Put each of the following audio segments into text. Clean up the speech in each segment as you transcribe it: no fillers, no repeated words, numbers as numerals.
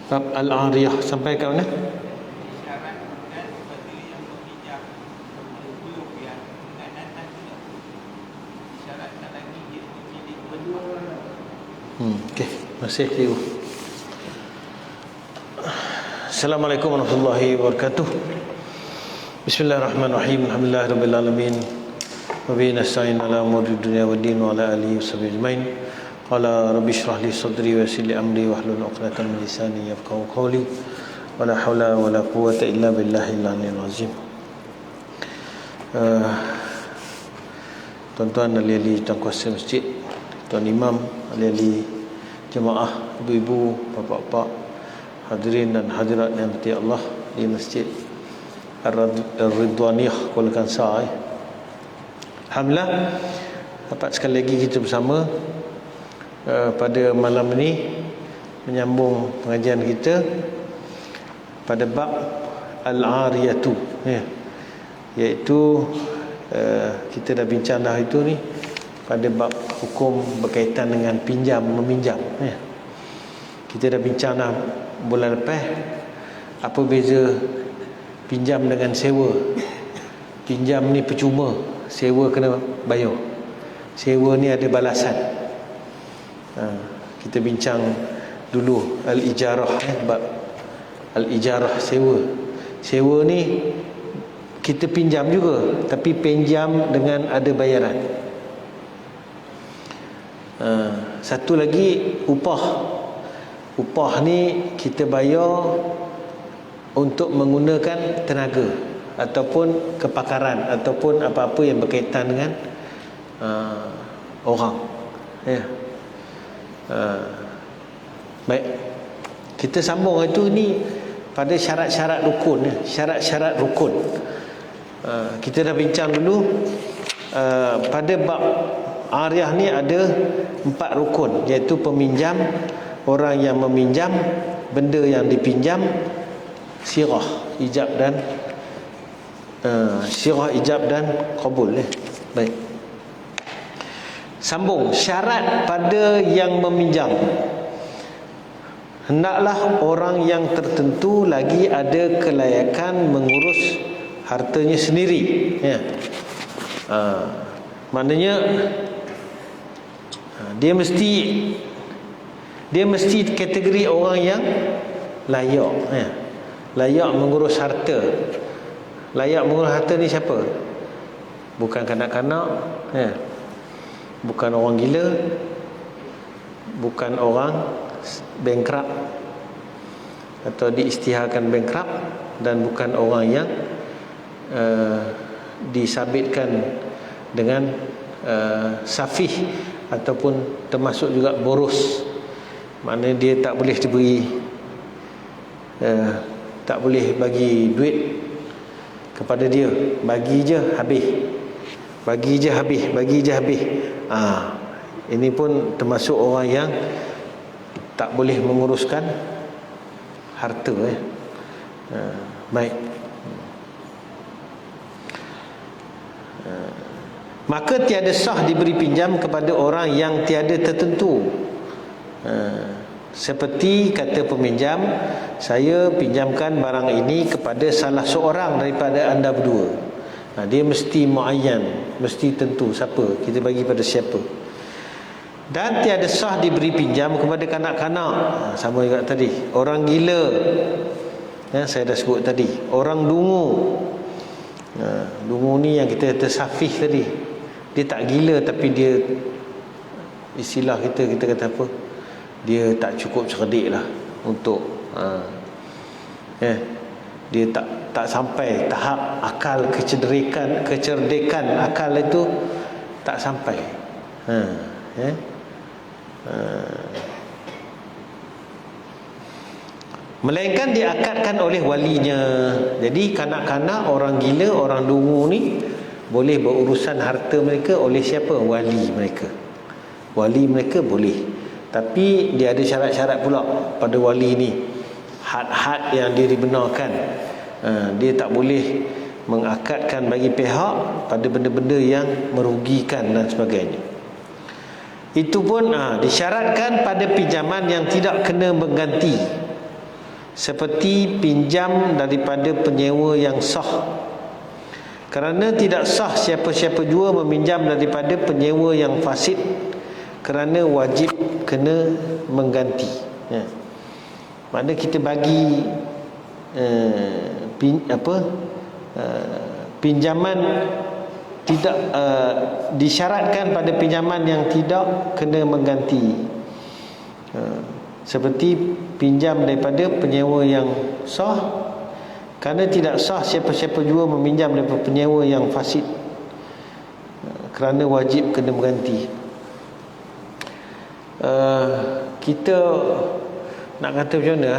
Bab Al-Ariyah sampai ke mana? Okey, masih keliru. Assalamualaikum warahmatullahi wabarakatuh. Bismillahirrahmanirrahim. Alhamdulillahirabbil alamin. Wa bihi nasta'in ala umuri dunya waddin wa ala alihi washabihi ajmain. Qala rabbi shrah li sadri wa yassir li amri wahlul 'uqdatam min lisani yafqahu qawli. Wala haula wala quwwata illa billahil aliyyil azim. Tuan-tuan ahli-ahli tangkuasa masjid, tuan imam, ahli-ahli jemaah, ibu-ibu, bapa-bapa, hadirin dan hadirat yang dirahmati Allah di Masjid Ar-Ridwaniyah Kuala Kangsar. Alhamdulillah, dapat sekali lagi kita bersama pada malam ini menyambung pengajian kita pada bab Al-Ariyatu, iaitu kita dah bincang dah itu ni pada bab hukum berkaitan dengan pinjam meminjam. Kita dah bincang dah bulan lepas apa beza pinjam dengan sewa. Pinjam ni percuma, sewa kena bayar. Sewa ni ada balasan. Kita bincang dulu al-ijarah, bab al-ijarah, sewa. Sewa ni kita pinjam juga, tapi pinjam dengan ada bayaran. Satu lagi upah. Upah ni kita bayar untuk menggunakan tenaga ataupun kepakaran ataupun apa-apa yang berkaitan dengan orang. Baik, kita sambung itu ni pada syarat-syarat rukun. Syarat-syarat rukun kita dah bincang dulu. Pada bab Ariyah ni ada 4 rukun, iaitu peminjam, orang yang meminjam, benda yang dipinjam, sirah, ijab dan sirah, ijab dan qabul. Baik, sambung. Syarat pada yang meminjam, hendaklah orang yang tertentu lagi ada kelayakan mengurus hartanya sendiri. Maknanya dia mesti kategori orang yang layak. Layak mengurus harta. Layak mengurus harta ni siapa? Bukan kanak-kanak, bukan orang gila, bukan orang bankrupt atau diisytiharkan bankrupt, dan bukan orang yang disabitkan dengan safih ataupun termasuk juga boros. Maknanya dia tak boleh diberi, tak boleh bagi duit kepada dia, bagi je habis, bagi je habis, bagi je habis. Ini pun termasuk orang yang tak boleh menguruskan harta. Baik. Maka tiada sah diberi pinjam kepada orang yang tiada tertentu. Seperti kata peminjam, saya pinjamkan barang ini kepada salah seorang daripada anda berdua. Dia mesti muayyan, mesti tentu siapa, kita bagi pada siapa. Dan tiada sah diberi pinjam kepada kanak-kanak. Sama juga tadi, orang gila, saya dah sebut tadi, orang dungu. Dungu ni yang kita kata safih tadi, dia tak gila tapi dia, istilah kita kata apa, dia tak cukup cerdik lah untuk dia tak sampai tahap akal, kecerdikan akal itu tak sampai. Melainkan diakadkan oleh walinya. Jadi kanak-kanak, orang gila, orang dungu ni boleh berurusan harta mereka oleh siapa? Wali mereka. Wali mereka boleh, tapi dia ada syarat-syarat pula pada wali ni. Had-had yang dia dibenarkan. Dia tak boleh mengakadkan bagi pihak pada benda-benda yang merugikan dan sebagainya. Itu pun disyaratkan pada pinjaman yang tidak kena mengganti. seperti pinjam daripada penyewa yang sah. Kerana tidak sah siapa-siapa jua meminjam daripada penyewa yang fasid, kerana wajib kena mengganti. Maknanya kita bagi pinjaman tidak disyaratkan pada pinjaman yang tidak kena mengganti. Seperti pinjam daripada penyewa yang sah, kerana tidak sah siapa-siapa jua meminjam daripada penyewa yang fasid, kerana wajib kena mengganti. Kita nak kata macam mana,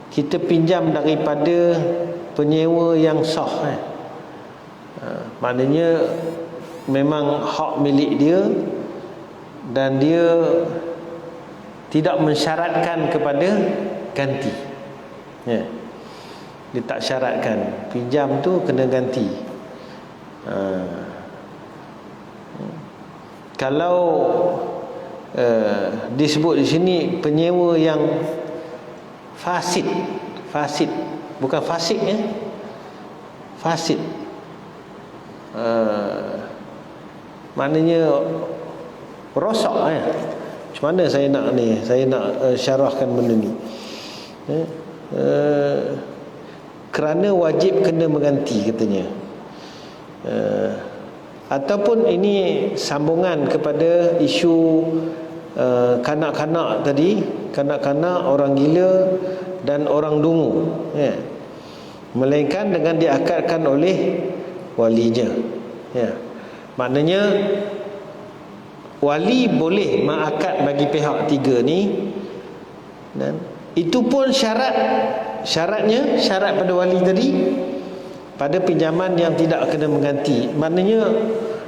kita pinjam daripada penyewa yang sah, maknanya memang hak milik dia dan dia tidak mensyaratkan kepada ganti. Dia tak syaratkan pinjam tu kena ganti. Kalau disebut di sini penyewa yang fasid, bukan fasik ya, fasid, maknanya rosak ya. Macam mana saya nak syarahkan benda ni? Kerana wajib kena mengganti katanya. Ataupun ini sambungan kepada isu kanak-kanak tadi, kanak-kanak, orang gila dan orang dungu, melainkan dengan diakadkan oleh walinya. Maknanya wali boleh mengakad bagi pihak tiga ni, dan itu pun syaratnya syarat pada wali tadi pada pinjaman yang tidak kena mengganti. Maknanya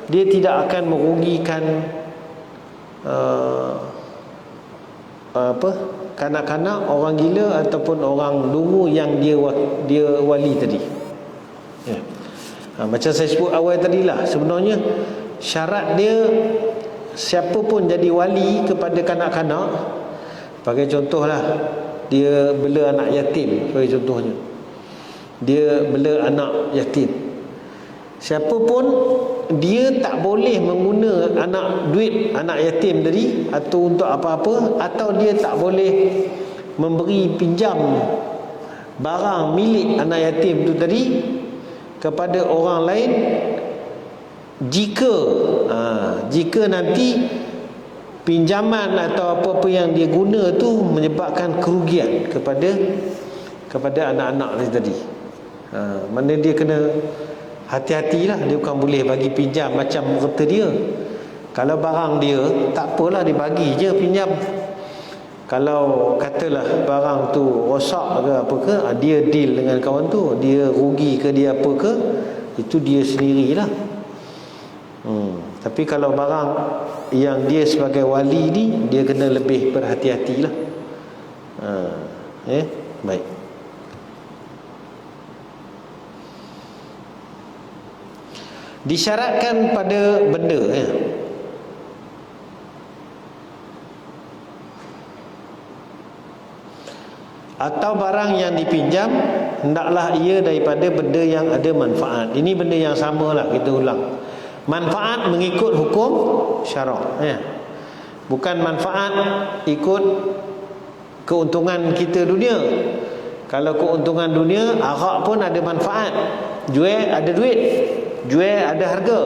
dia tidak akan merugikan kanak-kanak, orang gila ataupun orang dungu yang dia wali tadi. Macam saya sebut awal tadilah, sebenarnya syarat dia siapa pun jadi wali kepada kanak-kanak. Bagi contohlah, dia bela anak yatim, bagi contohnya, dia bela anak yatim, siapa pun dia tak boleh mengguna duit anak yatim tadi atau untuk apa-apa, atau dia tak boleh memberi pinjam barang milik anak yatim tu tadi kepada orang lain jika nanti pinjaman atau apa-apa yang dia guna tu menyebabkan kerugian kepada anak-anak tadi. Mana dia kena hati-hatilah, dia bukan boleh bagi pinjam macam kata dia. Kalau barang dia, tak apalah, dia bagi je pinjam. Kalau katalah barang tu rosak ke apa ke, dia deal dengan kawan tu, dia rugi ke dia apa ke, itu dia sendirilah. Tapi kalau barang yang dia sebagai wali ni, dia kena lebih berhati-hatilah. Baik. Disyaratkan pada benda atau barang yang dipinjam, hendaklah ia daripada benda yang ada manfaat. Ini benda yang samalah, kita ulang. Manfaat mengikut hukum syarak, bukan manfaat ikut keuntungan kita dunia. Kalau keuntungan dunia, arak pun ada manfaat, jual ada duit, jual ada harga.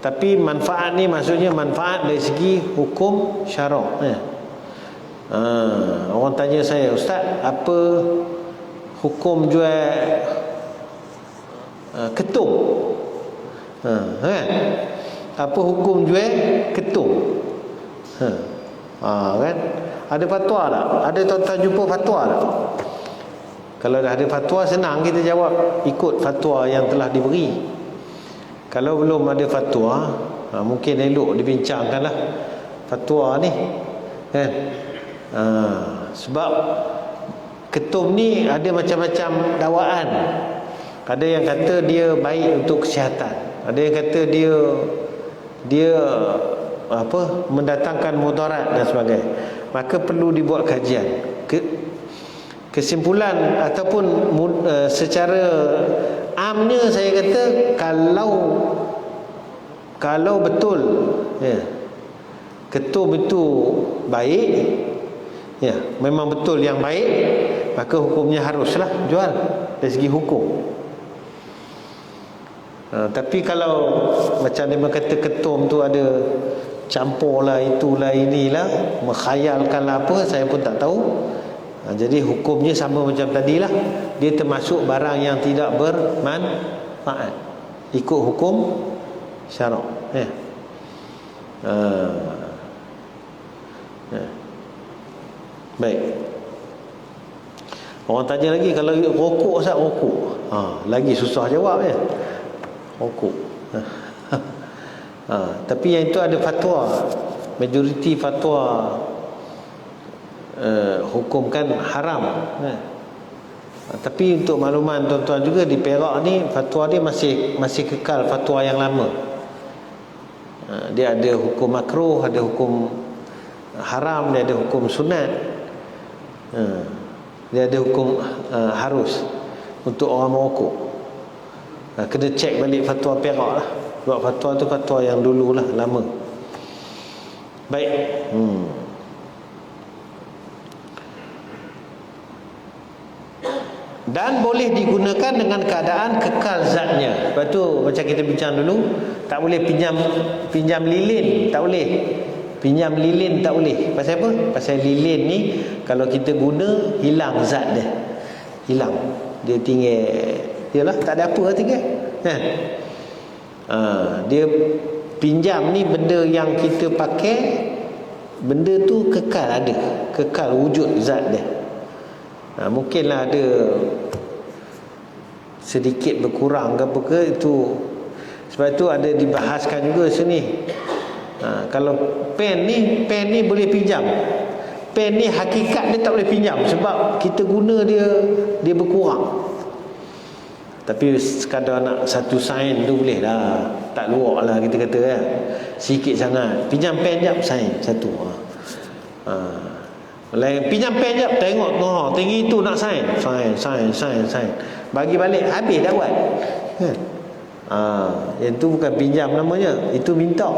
Tapi manfaat ni maksudnya manfaat dari segi hukum syarak. Orang tanya saya, Ustaz, apa hukum jual ketum? Apa hukum jual ketum? Kan? Ada fatwa tak? Ada tuan-tuan jumpa fatwa tak? Kalau dah ada fatwa, senang kita jawab ikut fatwa yang telah diberi. Kalau belum ada fatwa, mungkin elok dibincangkanlah fatwa ni, kan? Sebab ketum ni ada macam-macam dakwaan. Ada yang kata dia baik untuk kesihatan, ada yang kata dia mendatangkan mudarat dan sebagainya. Maka perlu dibuat kajian. kesimpulan ataupun secara amnya saya kata, kalau betul ketum itu baik, memang betul yang baik, maka hukumnya haruslah jual dari segi hukum. Tapi kalau macam dia kata ketum tu ada campur lah, itulah inilah, menkhayalkan lah apa, saya pun tak tahu. Jadi hukumnya sama macam tadilah, dia termasuk barang yang tidak bermanfaat ikut hukum syarak. Baik. Orang tanya lagi, kalau rokok, Ustaz, rokok, lagi susah jawab rokok. Tapi yang itu ada fatwa, majoriti fatwa hukumkan haram. Tapi untuk makluman tuan-tuan juga, di Perak ni fatwa dia masih kekal fatwa yang lama. Dia ada hukum makruh, ada hukum haram, dia ada hukum sunat, dia ada hukum harus untuk orang merokok. Kena cek balik fatwa Perak lah. Sebab fatwa tu fatwa yang dulu lah, lama. Baik. Dan boleh digunakan dengan keadaan kekal zatnya. Lepas tu macam kita bincang dulu, tak boleh pinjam lilin, tak boleh. Pinjam lilin tak boleh. Pasal apa? Pasal lilin ni kalau kita guna, hilang zat dia. Hilang. Dia tinggal, yalah, tak ada apa tinggal. Dia pinjam ni benda yang kita pakai, benda tu kekal ada, kekal wujud zat dia. Mungkinlah ada sedikit berkurang ke apa ke, itu sebab itu ada dibahaskan juga sini. Kalau pen ni boleh pinjam. Pen ni hakikat dia tak boleh pinjam sebab kita guna dia berkurang. Tapi sekadar nak satu sain tu boleh lah, tak luak lah kita kata sikit sangat. Pinjam pen jap, sain satu. Lain pinjam pen jap, tengok tinggi tu nak sain. Bagi balik habis dah buat. Itu bukan pinjam namanya, itu minta.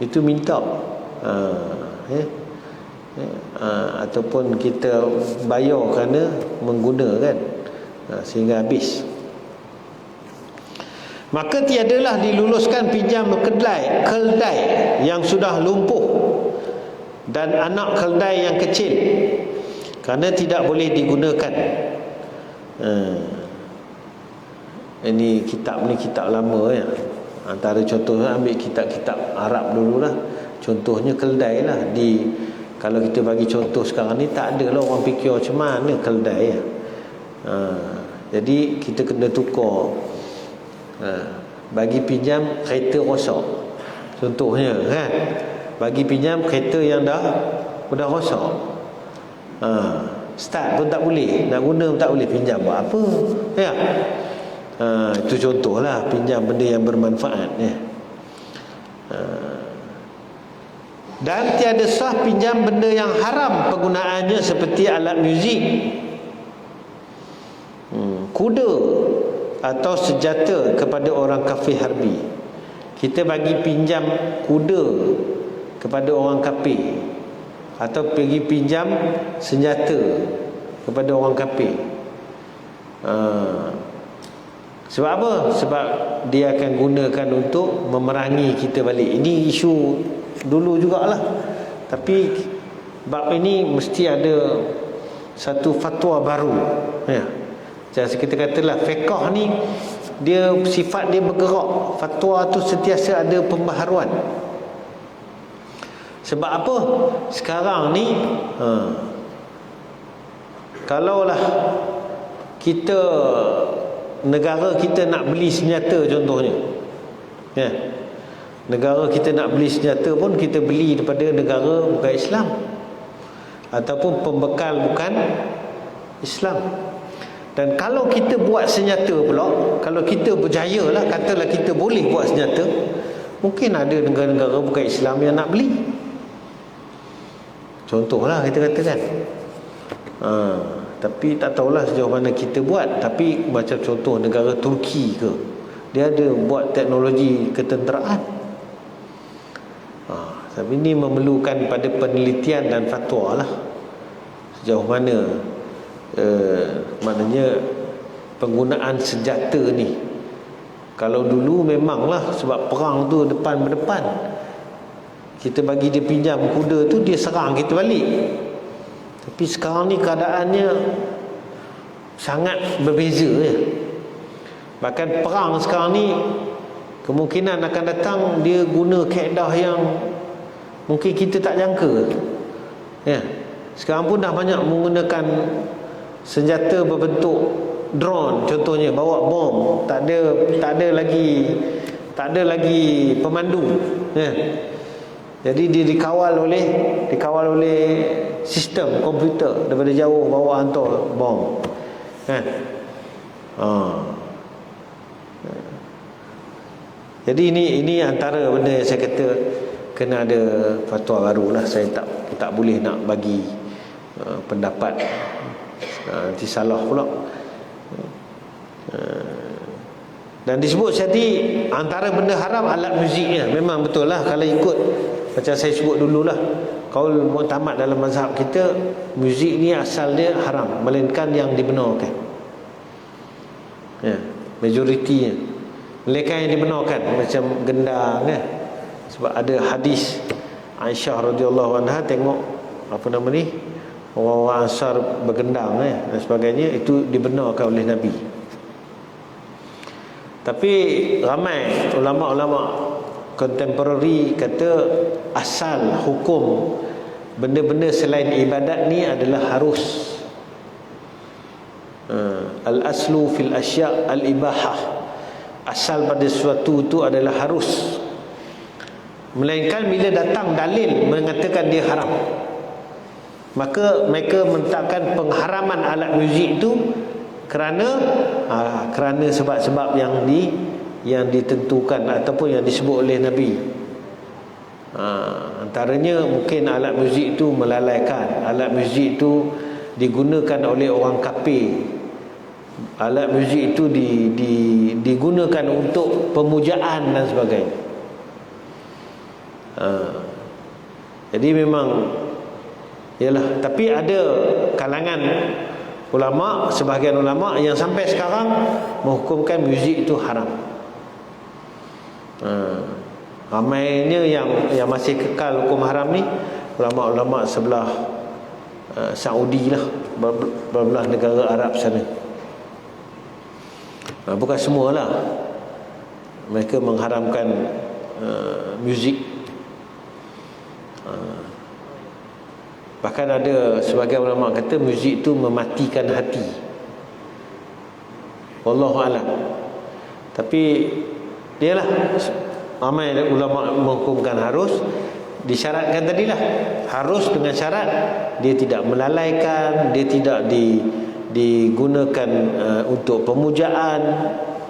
Itu minta. Ataupun kita bayar kerana menggunakan, sehingga habis. Maka tiadalah diluluskan pinjam keldai yang sudah lumpuh dan anak keldai yang kecil, kerana tidak boleh digunakan. Ini kitab lama ya. Antara contohnya ambil kitab-kitab Arab dululah. Contohnya keldai lah. Kalau kita bagi contoh sekarang ni, tak ada lah orang fikir macam mana keldai ya. Jadi kita kena tukar. Bagi pinjam kereta rosak, contohnya kan, bagi pinjam kereta yang dah rosak, start pun tak boleh, nak guna pun tak boleh, pinjam buat apa ya? Itu contohlah pinjam benda yang bermanfaat ya. Dan tiada sah pinjam benda yang haram penggunaannya, seperti alat muzik, kuda atau senjata kepada orang kafir harbi. Kita bagi pinjam kuda kepada orang kafir, atau pergi pinjam senjata kepada orang kafir. Sebab apa? Sebab dia akan gunakan untuk memerangi kita balik. Ini isu dulu jugalah. Tapi bab ini mesti ada satu fatwa baru ya. Jadi kita katalah fiqh ni, dia sifat dia bergerak. Fatwa tu sentiasa ada pembaharuan. Sebab apa? Sekarang ni kalaulah kita, negara kita nak beli senjata contohnya ya, negara kita nak beli senjata pun kita beli daripada negara bukan Islam, ataupun pembekal bukan Islam. Dan kalau kita buat senjata pula, kalau kita berjaya lah, katalah kita boleh buat senjata, mungkin ada negara-negara bukan Islam yang nak beli. Contohlah kita katakan. Tapi tak tahulah sejauh mana kita buat. Tapi macam contoh negara Turki ke, dia ada buat teknologi ketenteraan. Tapi ini memerlukan pada penelitian dan fatwa lah, sejauh mana maknanya penggunaan senjata ni. Kalau dulu memanglah sebab perang tu depan-berdepan, kita bagi dia pinjam kuda tu, dia serang kita balik. Tapi sekarang ni keadaannya sangat berbeza ya. Bahkan perang sekarang ni kemungkinan akan datang dia guna kaedah yang mungkin kita tak jangka ya. Sekarang pun dah banyak menggunakan senjata berbentuk drone, contohnya bawa bom, tak ada lagi pemandu ya. Jadi dia dikawal oleh sistem komputer daripada jauh bawa hantar bom kan. Jadi ini antara benda yang saya kata kena ada fatwa baru lah. Saya tak boleh nak bagi pendapat nanti salah pula. Dan disebut tadi antara benda haram alat muziknya. Memang betul lah kalau ikut macam saya sebut dululah, kaul muktamad dalam mazhab kita, muzik ni asal dia haram, melainkan yang dibenarkan ya, majoritinya melainkan yang dibenarkan, macam gendang kan. Sebab ada hadis Aisyah radhiyallahu anha tengok orang-orang Ansar bergendang dan sebagainya, itu dibenarkan oleh Nabi. Tapi ramai ulama-ulama contemporary kata asal hukum benda-benda selain ibadat ni adalah harus. Al-aslu fil asya' al-ibahah, asal pada sesuatu itu adalah harus, melainkan bila datang dalil mengatakan dia haram, maka mereka menetapkan pengharaman alat muzik itu kerana sebab-sebab yang ditentukan ataupun yang disebut oleh Nabi. Antaranya mungkin alat muzik itu melalaikan, alat muzik itu digunakan oleh orang kafir, alat muzik itu digunakan untuk pemujaan dan sebagainya. Jadi memang yalah, tapi ada kalangan ulama, sebahagian ulama yang sampai sekarang menghukumkan muzik itu haram. Ramainya yang masih kekal hukum haram ni ulama-ulama sebelah Saudi lah, beberapa negara Arab sana. Bukan semualah mereka mengharamkan muzik. Bahkan ada sebagian ulama kata muzik itu mematikan hati. Wallahu a'lam. Tapi dialah ramai ulama menghukumkan harus, disyaratkan tadilah harus dengan syarat dia tidak melalaikan, dia tidak digunakan untuk pemujaan,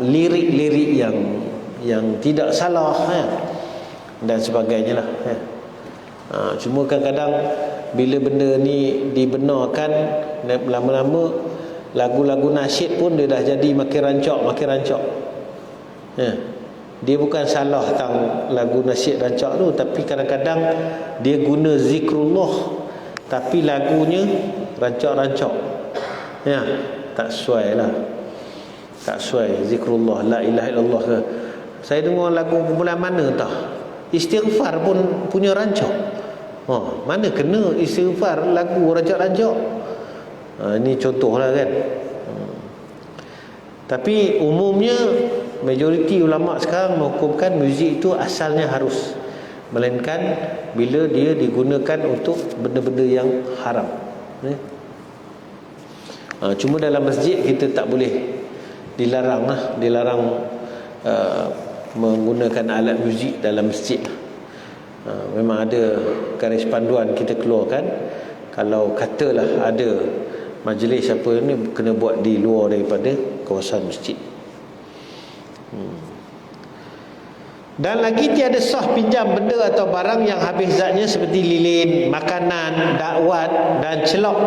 lirik-lirik yang tidak salah dan sebagainya lah. Cuma kadang-kadang bila benda ni dibenarkan, lama-lama lagu-lagu nasyid pun dia dah jadi makin rancak Dia bukan salah tentang lagu nasyid rancak tu, tapi kadang-kadang dia guna zikrullah tapi lagunya rancak-rancak tak sesuai lah, tak sesuai zikrullah, la ilaha illallah ke. Saya dengar lagu kumpulan mana tah, istighfar pun punya rancak. Mana kena istighfar lagu rancak-rancak. Ini contohlah kan. Tapi umumnya majoriti ulama sekarang menghukumkan muzik itu asalnya harus, melainkan bila dia digunakan untuk benda-benda yang haram. Cuma dalam masjid kita tak boleh, dilarang menggunakan alat muzik dalam masjid. Memang ada garis panduan kita keluarkan, kalau katalah ada majlis apa ni, kena buat di luar daripada kawasan masjid. Dan lagi tiada sah pinjam benda atau barang yang habis zatnya seperti lilin, makanan, dakwat dan celok,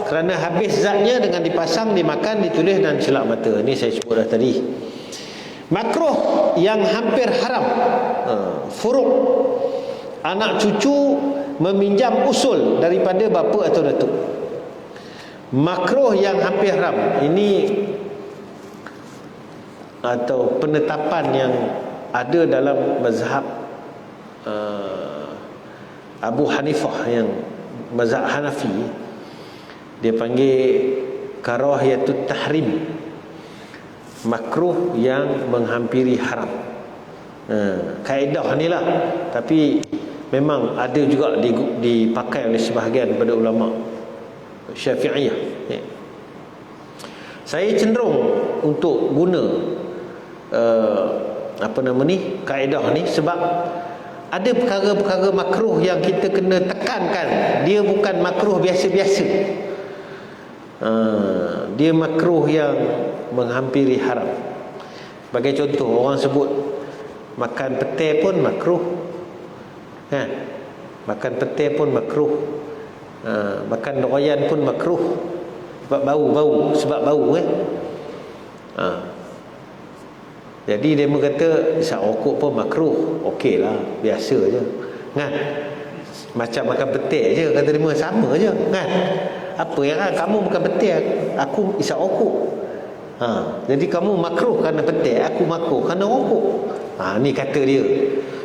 kerana habis zatnya dengan dipasang, dimakan, ditulis dan celak mata. Ini saya sebut dah tadi. Makruh yang hampir haram, furuk, anak cucu meminjam usul daripada bapa atau datuk. Makruh yang hampir haram ini atau penetapan yang ada dalam mazhab Abu Hanifah, yang mazhab Hanafi, dia panggil karahiyatut tahrim, makruh yang menghampiri haram. Kaedah ni lah, tapi memang ada juga dipakai oleh sebahagian daripada ulama Syafi'iyah. Saya cenderung untuk guna kaedah ni sebab ada perkara-perkara makruh yang kita kena tekankan, dia bukan makruh biasa-biasa. Dia makruh yang menghampiri haram. Sebagai contoh, orang sebut makan petai pun makruh, kan? Makan petai pun makruh, makan doyan pun makruh, sebab bau Jadi dia kata isap rokok pun makruh. Okey lah, biasa je, kan? Macam makan petai je, kata dia sama je, kan? Apa yang kamu makan petai, aku isap rokok. Jadi kamu makruh kerana petai, aku makruh kerana rokok. Ni kata dia.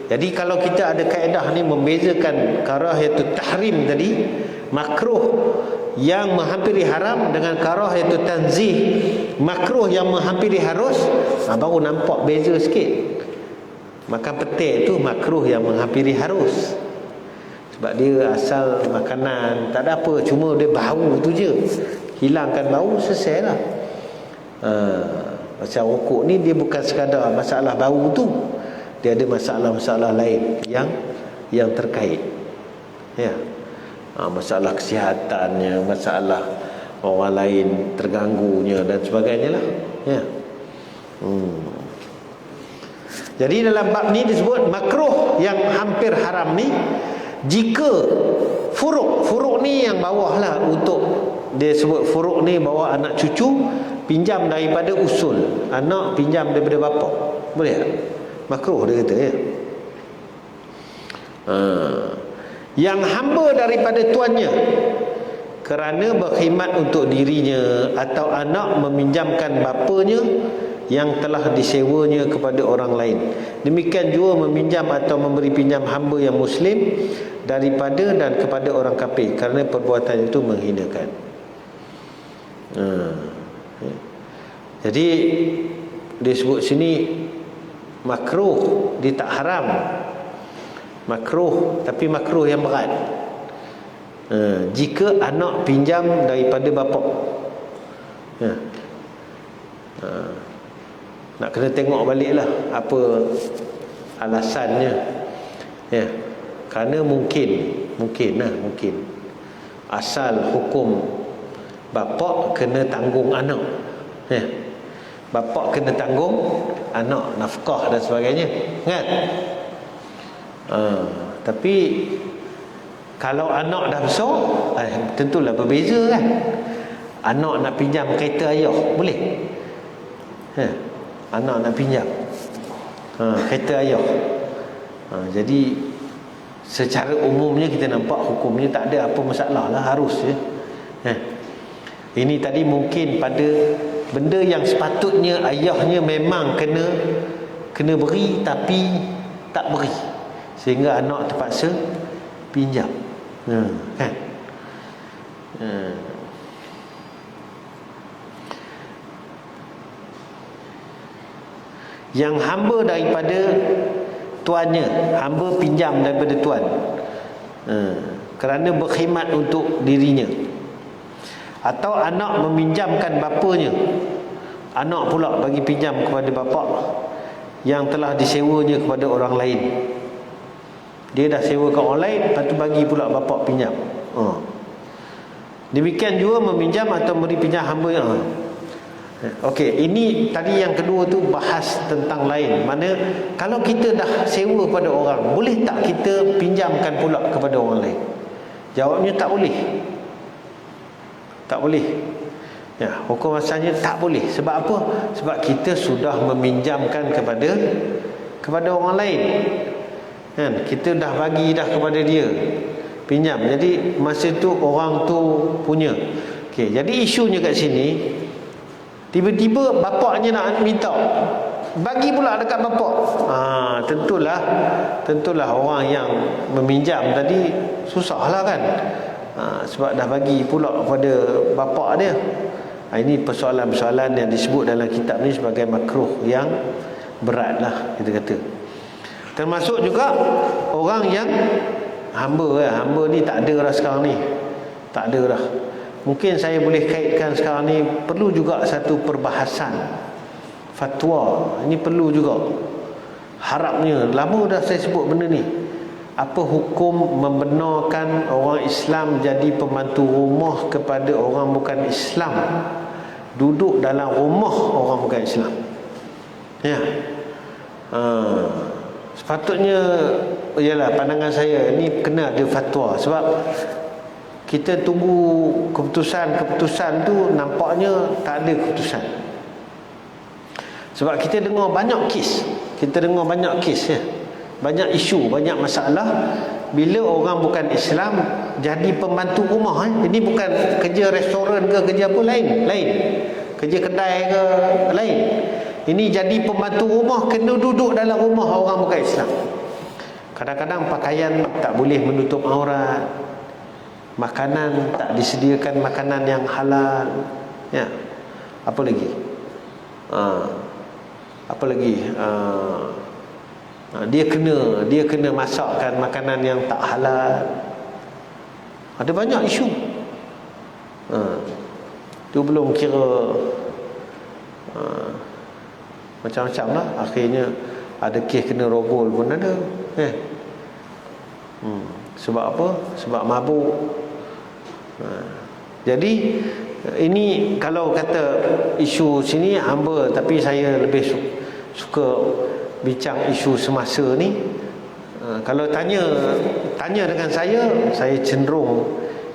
Jadi kalau kita ada kaedah ni membezakan karahiyatut tahrim tadi, makruh yang menghampiri haram, dengan karahiyatut tanzih, makruh yang menghampiri harus, baru nampak beza sikit. Makan petai tu makruh yang menghampiri harus, sebab dia asal makanan, tak ada apa, cuma dia bau tu je, hilangkan bau, selesai lah. Macam rokok ni, dia bukan sekadar masalah bau tu, dia ada masalah-masalah lain yang terkait, ya. Masalah kesihatannya, masalah orang lain terganggunya dan sebagainya lah, ya. Jadi dalam bab ni disebut makruh yang hampir haram ni jika furuk ni yang bawah lah, untuk dia sebut furuk ni bawah anak cucu pinjam daripada usul, anak pinjam daripada bapa, boleh tak? Makruh dia kata, ya. Yang hamba daripada tuannya kerana berkhidmat untuk dirinya, atau anak meminjamkan bapanya yang telah disewanya kepada orang lain. Demikian juga meminjam atau memberi pinjam hamba yang muslim daripada dan kepada orang kafir, kerana perbuatan itu menghinakan. Jadi disebut sini makruh, dia tak haram, makruh, tapi makruh yang berat. Jika anak pinjam daripada bapa, nak kena tengok balik lah apa alasannya, ya. Kerana mungkin asal hukum bapa kena tanggung anak, ya. Bapa kena tanggung anak, nafkah dan sebagainya, kan? Tapi kalau anak dah besar, tentulah berbeza, kan? Anak nak pinjam kereta ayah, boleh? Anak nak pinjam kereta ayah. Jadi secara umumnya kita nampak hukumnya tak ada apa masalah lah, harus, ya. Ini tadi mungkin pada benda yang sepatutnya ayahnya memang kena beri, tapi tak beri, sehingga anak terpaksa pinjam, kan? Yang hamba daripada tuannya, hamba pinjam daripada tuan, kerana berkhidmat untuk dirinya, atau anak meminjamkan bapanya, anak pula bagi pinjam kepada bapa yang telah disewanya kepada orang lain. Dia dah sewakan orang lain, lepas tu bagi pula bapa pinjam. Demikian juga meminjam atau memberi pinjam hamba yang Okey, ini tadi yang kedua tu bahas tentang lain. Mana kalau kita dah sewa pada orang, boleh tak kita pinjamkan pula kepada orang lain? Jawabnya tak boleh. Tak boleh. Ya, hukum asalnya tak boleh. Sebab apa? Sebab kita sudah meminjamkan kepada orang lain. Kan? Kita dah bagi dah kepada dia. Pinjam. Jadi masa tu orang tu punya. Okey, jadi isunya kat sini, tiba-tiba bapaknya nak minta, bagi pula dekat bapak. Tentulah orang yang meminjam tadi susahlah kan. Sebab dah bagi pula kepada bapak dia. Ini persoalan-persoalan yang disebut dalam kitab ni sebagai makruh yang berat lah, kita kata. Termasuk juga orang yang hamba ni tak ada dah sekarang ni. Tak ada dah. Mungkin saya boleh kaitkan sekarang ni perlu juga satu perbahasan fatwa. Ini perlu juga. Harapnya lama dah saya sebut benda ni. Apa hukum membenarkan orang Islam jadi pembantu rumah kepada orang bukan Islam, duduk dalam rumah orang bukan Islam? Ya. Sepatutnya, ialah pandangan saya ni kena ada fatwa. Sebab kita tunggu keputusan tu, nampaknya tak ada keputusan. Sebab kita dengar banyak kes. Ya. Banyak isu, banyak masalah bila orang bukan Islam jadi pembantu rumah. Ini bukan kerja restoran ke kerja apa lain. Kerja kedai ke lain. Ini jadi pembantu rumah, kena duduk dalam rumah orang bukan Islam. Kadang-kadang pakaian tak boleh menutup aurat. Makanan tak disediakan makanan yang halal. Ya. Apa lagi? Dia kena masakkan makanan yang tak halal. Ada banyak isu. Tu belum kira macam-macam lah. Akhirnya ada kes kena rogol pun ada. Sebab apa? Sebab mabuk. Jadi ini kalau kata isu sini hamba, tapi saya lebih suka bincang isu semasa ni. Kalau tanya dengan saya cenderung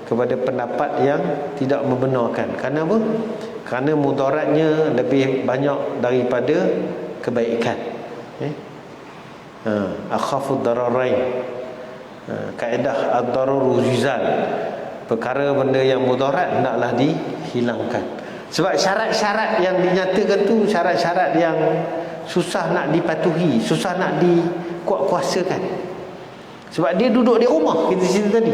kepada pendapat yang tidak membenarkan. Kerana apa? Kerana mudaratnya lebih banyak daripada kebaikan. Akhafud dararain. Kaedah ad-dararu yuzal. Perkara benda yang mudarat hendaklah dihilangkan. Sebab syarat-syarat yang dinyatakan tu syarat-syarat yang susah nak dipatuhi, susah nak dikuat-kuasakan. Sebab dia duduk di rumah, kita cerita tadi.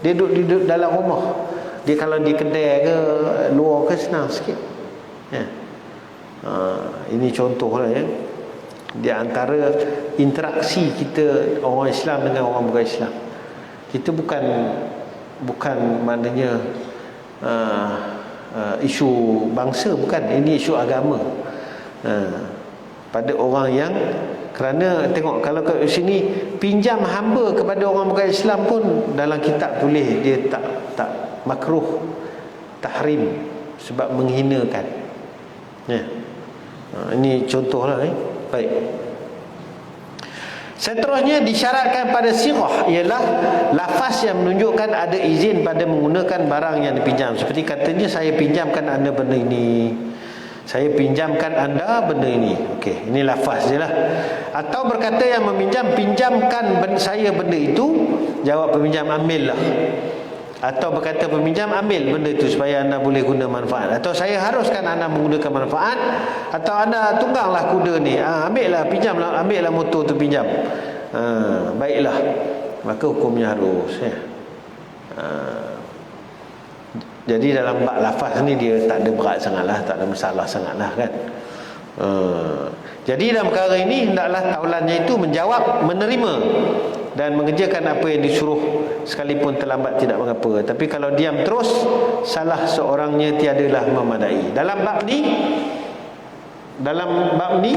Dia duduk dalam rumah. Dia kalau di kedai ke luar ke senang sikit. Ini contoh lah ya. Di antara interaksi kita orang Islam dengan orang bukan Islam. Kita bukan maknanya isu bangsa, bukan. Ini isu agama. Pada orang yang, kerana tengok kalau kat sini pinjam hamba kepada orang bukan Islam pun dalam kitab tulis dia tak makruh, tahrim, sebab menghinakan. Ini contohlah. Baik. Seterusnya disyaratkan pada sirah ialah lafaz yang menunjukkan ada izin pada menggunakan barang yang dipinjam. Seperti katanya, saya pinjamkan anda benda ini, saya pinjamkan anda benda ini. Okey, ini lafaz je lah. Atau berkata yang meminjam, pinjamkan saya benda itu. Jawab peminjam, ambil lah. Atau berkata peminjam, ambil benda itu supaya anda boleh guna manfaat. Atau saya haruskan anda menggunakan manfaat. Atau anda tungganglah kuda ni, ambillah, pinjamlah, ambillah motor tu pinjam. Baiklah, maka hukumnya harus ya. Jadi dalam bab lafaz ni dia tak ada berat sangatlah, tak ada masalah sangatlah kan. Jadi dalam perkara ini hendaklah taulannya itu menjawab, menerima dan mengerjakan apa yang disuruh, sekalipun terlambat tidak mengapa. Tapi kalau diam terus, salah seorangnya tiadalah memadai. Dalam bab ni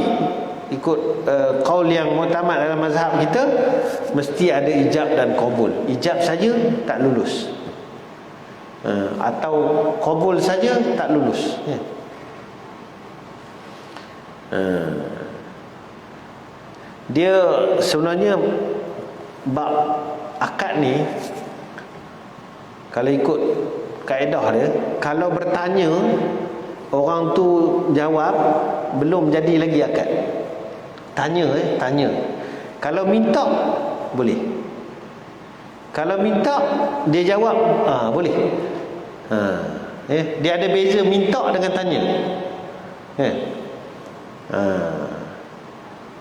ikut qaul yang mutamad dalam mazhab kita, mesti ada ijab dan qabul. Ijab saja tak lulus, atau qabul saja tak lulus ya. Dia sebenarnya bab akad ni, kalau ikut kaedah dia, kalau bertanya orang tu jawab, belum jadi lagi akad. Tanya. Kalau minta boleh. Kalau minta dia jawab, boleh. Dia ada beza minta dengan tanya.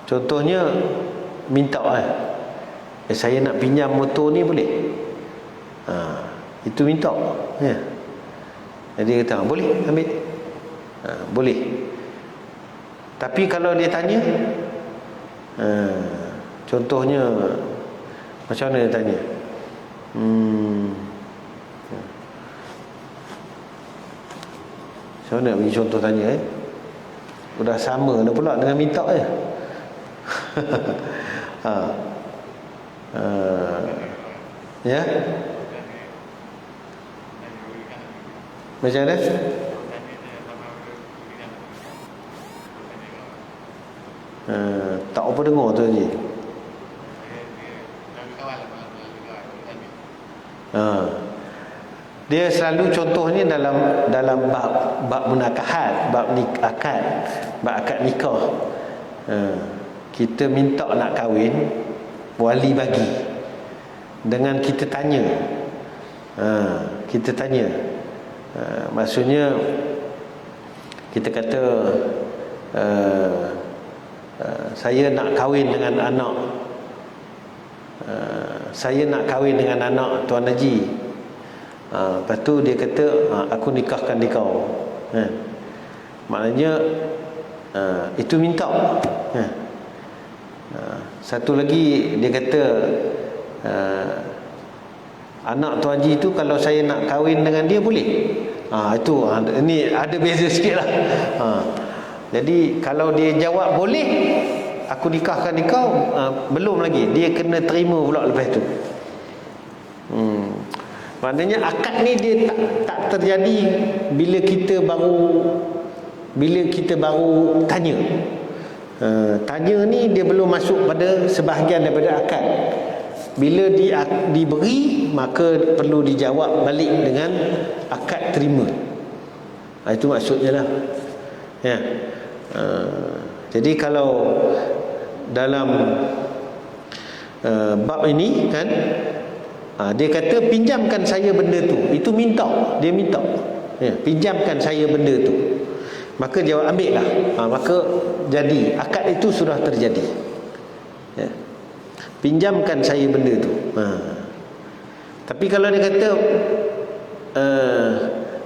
Contohnya minta, saya nak pinjam motor ni boleh? Itu minta. Jadi dia kata boleh, ambil. Boleh. Tapi kalau dia tanya, contohnya macam mana dia tanya? Macam mana nak bagi contoh tanya? Sudah sama dah pula dengan minta je. Ya. Macam mana? Tak apa dengar tu je. Dia selalu contohnya dalam bab munakahat, bab akad, bab akad nikah. Kita minta nak kahwin, wali bagi. Dengan kita tanya. Kita tanya. Maksudnya kita kata saya nak kahwin dengan anak Tuan Haji. Lepas tu dia kata aku nikahkan dia kau. Maknanya itu minta. Satu lagi dia kata anak Tuan Haji tu kalau saya nak kahwin dengan dia boleh. Itu ini ada beza sikit lah. Jadi kalau dia jawab boleh, aku nikahkan dia kau, belum lagi, dia kena terima pula lepas tu. Maknanya akad ni dia tak terjadi bila kita baru tanya. Tanya ni dia belum masuk pada sebahagian daripada akad. Bila diberi, maka perlu dijawab balik dengan akad terima. Itu maksudnya lah. Ya. Jadi kalau dalam bab ini kan, dia kata pinjamkan saya benda tu. Itu minta. Dia minta, pinjamkan saya benda tu. Maka jawab ambil lah. Maka jadi akad itu sudah terjadi. Pinjamkan saya benda tu. Tapi kalau dia kata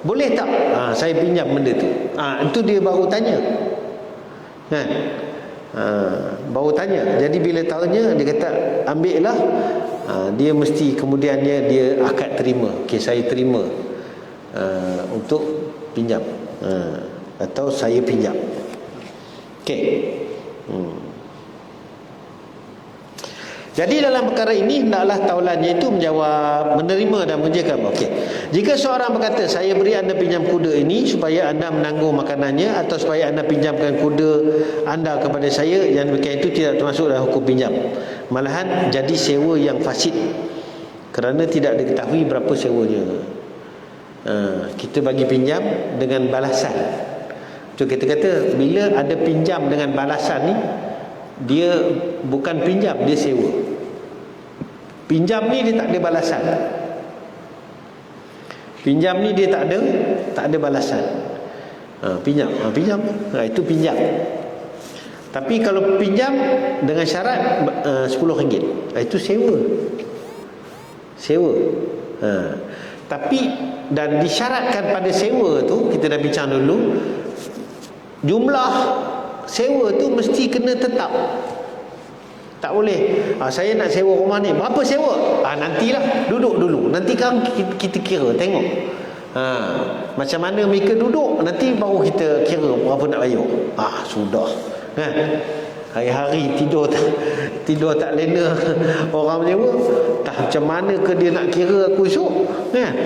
boleh tak saya pinjam benda tu, itu dia baru tanya. Baru tanya. Jadi bila tanya, dia kata ambil lah, dia mesti kemudiannya dia akad terima. Okey, saya terima untuk pinjam, atau saya pinjam. Okey. Jadi dalam perkara ini hendaklah taulannya itu menjawab, menerima dan menjaga. Okey. Jika seorang berkata, saya beri anda pinjam kuda ini supaya anda menanggung makanannya, atau supaya anda pinjamkan kuda anda kepada saya, yang demikian itu tidak termasuk dalam hukum pinjam. Malahan jadi sewa yang fasid, kerana tidak diketahui berapa sewanya. Kita bagi pinjam dengan balasan. So kita kata bila ada pinjam dengan balasan ni, dia bukan pinjam, dia sewa. Pinjam ni dia tak ada balasan. Pinjam ni dia tak ada balasan. Pinjam, itu pinjam. Tapi kalau pinjam dengan syarat RM10, itu sewa. Tapi dan disyaratkan pada sewa tu, kita dah bincang dulu, jumlah sewa tu mesti kena tetap. Tak boleh saya nak sewa rumah ni, berapa sewa? Nantilah, duduk dulu, nanti kan kita kira, tengok macam mana mereka duduk, nanti baru kita kira berapa nak bayar. Sudah kan, hari-hari tidur tak lena orang menyewa, macam mana ke dia nak kira aku esok kan.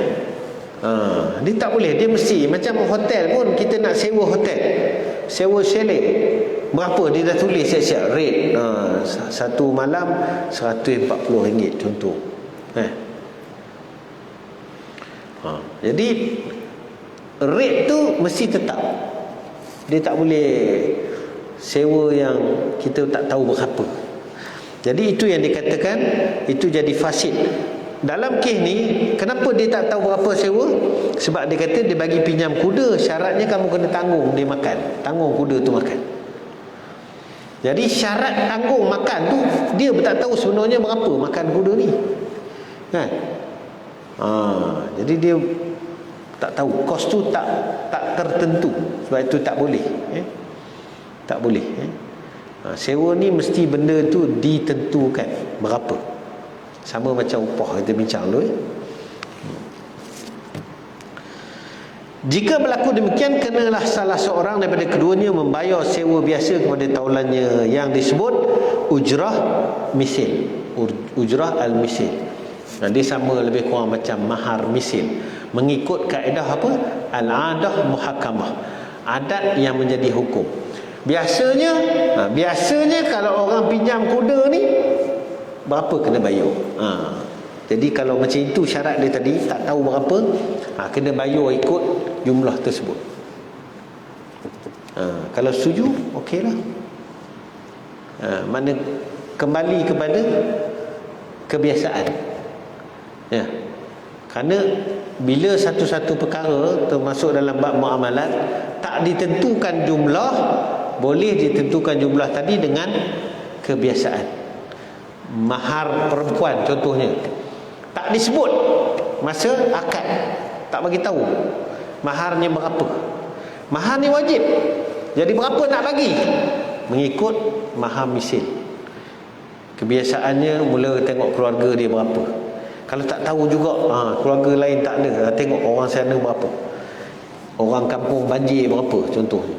Dia tak boleh, dia mesti macam hotel pun, kita nak sewa hotel, sewa chalet, berapa dia dah tulis siap-siap rate, satu malam RM140 contoh. Jadi rate tu mesti tetap. Dia tak boleh sewa yang kita tak tahu berapa. Jadi itu yang dikatakan itu jadi fasid. Dalam kes ni, kenapa dia tak tahu berapa sewa? Sebab dia kata dia bagi pinjam kuda, syaratnya kamu kena tanggung dia makan, tanggung kuda tu makan. Jadi syarat tanggung makan tu dia tak tahu sebenarnya berapa makan kuda ni, kan? Jadi dia tak tahu, kos tu tak tertentu. Sebab itu tak boleh, tak boleh. Sewa ni mesti benda tu ditentukan berapa. Sama macam upah kita bincang dulu. Jika berlaku demikian, kenalah salah seorang daripada keduanya membayar sewa biasa kepada taulannya yang disebut ujrah misil, ujrah al-misil. Dia sama lebih kurang macam mahar misil, mengikut kaedah apa? Al-adah muhakamah, adat yang menjadi hukum. Biasanya kalau orang pinjam kuda ni berapa kena bayar. Jadi kalau macam itu syarat dia tadi, tak tahu berapa, kena bayar ikut jumlah tersebut. Kalau setuju, okeylah. Mana kembali kepada kebiasaan. Ya. Kerana bila satu-satu perkara termasuk dalam bab muamalat tak ditentukan jumlah, boleh ditentukan jumlah tadi dengan kebiasaan. Mahar perempuan contohnya tak disebut masa akad, tak bagi tahu maharnya berapa. Mahar ni wajib, jadi berapa nak bagi mengikut mahar misil. Kebiasaannya mula tengok keluarga dia berapa. Kalau tak tahu juga, keluarga lain tak ada, tengok orang sana berapa, orang kampung banjir berapa contohnya,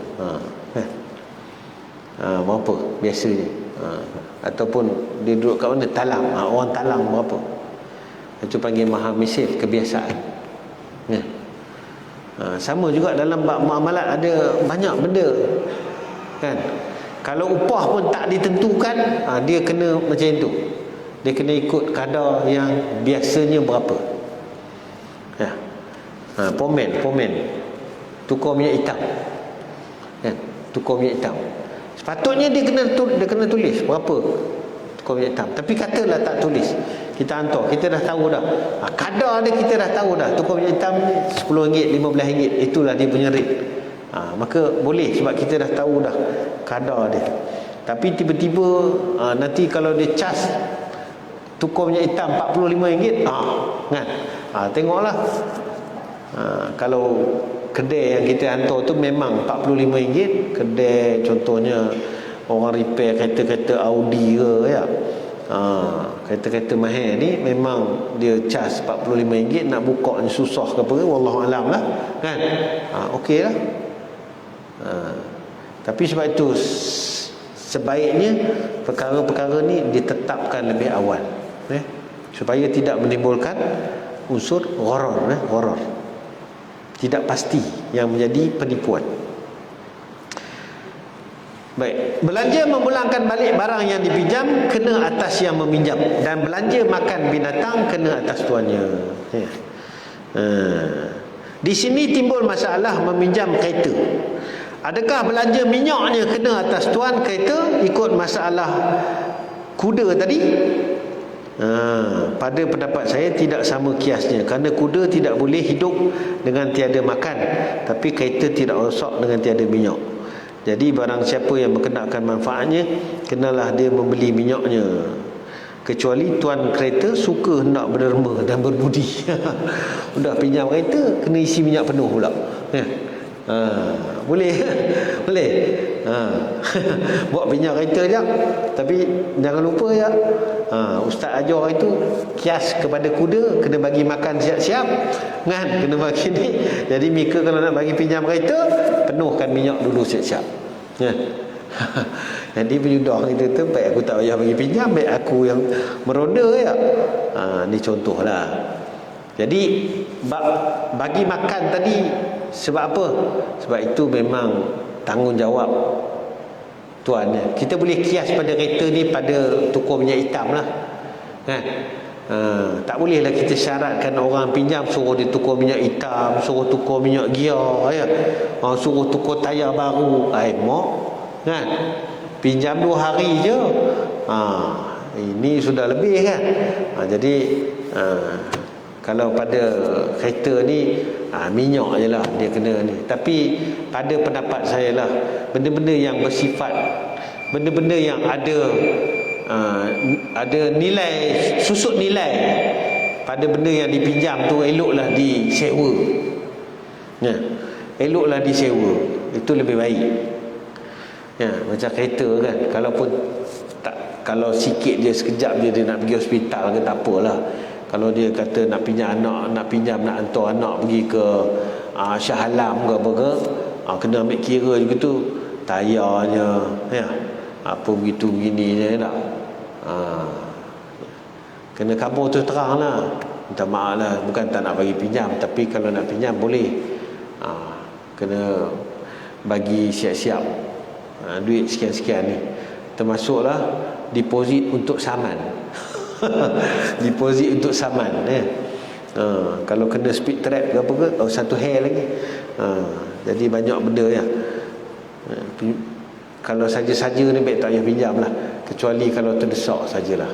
berapa biasanya, ataupun dia duduk kat mana, talang, orang talang berapa. Itu panggil mahar misil, kebiasaan. Sama juga dalam bab muamalat, ada banyak benda, kan? Kalau upah pun tak ditentukan, dia kena macam itu. Dia kena ikut kadar yang biasanya berapa. Pomen tukar minyak hitam, kan? Tukar minyak hitam, sepatutnya dia kena tulis berapa tukar minyak hitam. Tapi katalah tak tulis, kita hantar, kita dah tahu dah, kadar dia kita dah tahu dah, tukar minyak hitam RM10, RM15, itulah dia punya rate. Maka boleh, sebab kita dah tahu dah kadar dia. Tapi tiba-tiba nanti kalau dia cas tukar minyak hitam RM45, kan? Tengoklah, kalau kedai yang kita hantar tu memang RM45, kedai contohnya orang repair kereta-kereta Audi ke, ya, kereta-kereta mahal ni memang dia cas RM45, nak buka ni susah ke apa, wallahualam lah, kan? Okey lah. Tapi sebab itu sebaiknya perkara-perkara ni ditetapkan lebih awal, supaya tidak menimbulkan unsur gharar, tidak pasti yang menjadi penipuan. Baik, belanja memulangkan balik barang yang dipinjam kena atas yang meminjam, dan belanja makan binatang kena atas tuannya. Di sini timbul masalah meminjam kereta. Adakah belanja minyaknya kena atas tuan kereta ikut masalah kuda tadi? Pada pendapat saya tidak sama kiasnya, kerana kuda tidak boleh hidup dengan tiada makan, tapi kereta tidak rosak dengan tiada minyak. Jadi barang siapa yang berkenaan manfaatnya, kenalah dia membeli minyaknya, kecuali tuan kereta suka hendak berderma dan berbudi. Sudah pinjam kereta, kena isi minyak penuh pula, ya. Boleh. Buat pinjam kereta je, tapi jangan lupa ya, ustaz ajar itu kias kepada kuda, kena bagi makan siap-siap, kan? Kena bagi ni. Jadi Mika kalau nak bagi pinjam kereta, penuhkan minyak dulu siap-siap, ya. Jadi penyudah kita tu, baik aku tak payah bagi pinjam, baik aku yang meroda, ya. Ni contohlah. Jadi bagi makan tadi sebab apa? Sebab itu memang tanggungjawab tuan dia. Kita boleh kias pada kereta ni pada tukar minyak hitam lah, kan? Tak bolehlah kita syaratkan orang pinjam suruh dia tukar minyak hitam, suruh tukar minyak gear, ya. Suruh tukar tayar baru. Mak, kan? Pinjam 2 hari je. Ini sudah lebih, kan? Jadi kalau pada kereta ni minyak je lah dia kena ni. Tapi pada pendapat saya lah, benda-benda yang bersifat, benda-benda yang ada nilai, susut nilai pada benda yang dipinjam tu, eloklah disewa, ya. Eloklah disewa, itu lebih baik, ya. Macam kereta kan, kalau sikit dia, sekejap dia nak pergi hospital ke, tak apalah. Kalau dia kata nak pinjam anak, nak hantar anak pergi ke Shah Alam ke apa ke, kena ambil kira juga tu, tayarnya, ya, apa begitu begini je tak. Kena khabar tu terang lah. Minta maaf lah, bukan tak nak bagi pinjam, tapi kalau nak pinjam boleh, kena bagi siap-siap duit sekian-sekian ni, termasuklah deposit untuk saman. Deposit untuk saman, ya. Kalau kena speed trap ke apa ke, satu hair lagi. Jadi banyak benda, ya. Kalau saja-saja ni baik tak payah pinjam lah, kecuali kalau terdesak sajalah.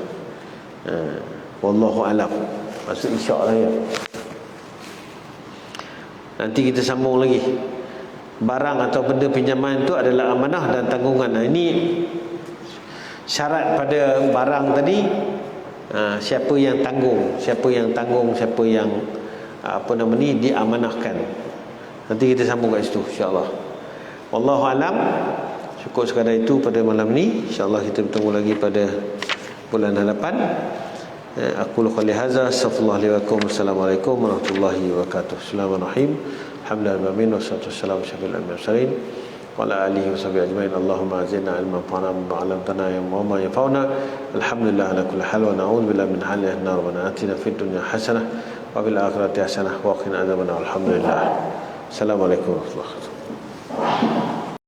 Wallahu alam. Maksud isyak lah, ya. Nanti kita sambung lagi. Barang atau benda pinjaman itu adalah amanah dan tanggungan. Ini syarat pada barang tadi. Siapa yang tanggung, siapa yang diamanahkan. Nanti kita sambung kat situ, insya-Allah. Wallahu alam. Cukup sekadar itu pada malam ni. InsyaAllah kita bertemu lagi pada bulan hadapan. Aku qali hadza, astaghfirullah li wa lakum. Assalamualaikum warahmatullahi wabarakatuh. Bismillahirrahmanirrahim. Alhamdulillah wassalatu wassalamu ala mursalin wa ala alihi washabihi ajmain. Allahumma zidna ilman fa'na bima 'allamtana wa ma yanfa'una. Alhamdulillah ala kulli hal wa na'udzu billahi min halil nar. Rabbana atina fid dunya hasanah wa fil akhirati hasanah wa qina adzabannar. Alhamdulillah. Assalamualaikum warahmatullahi wabarakatuh.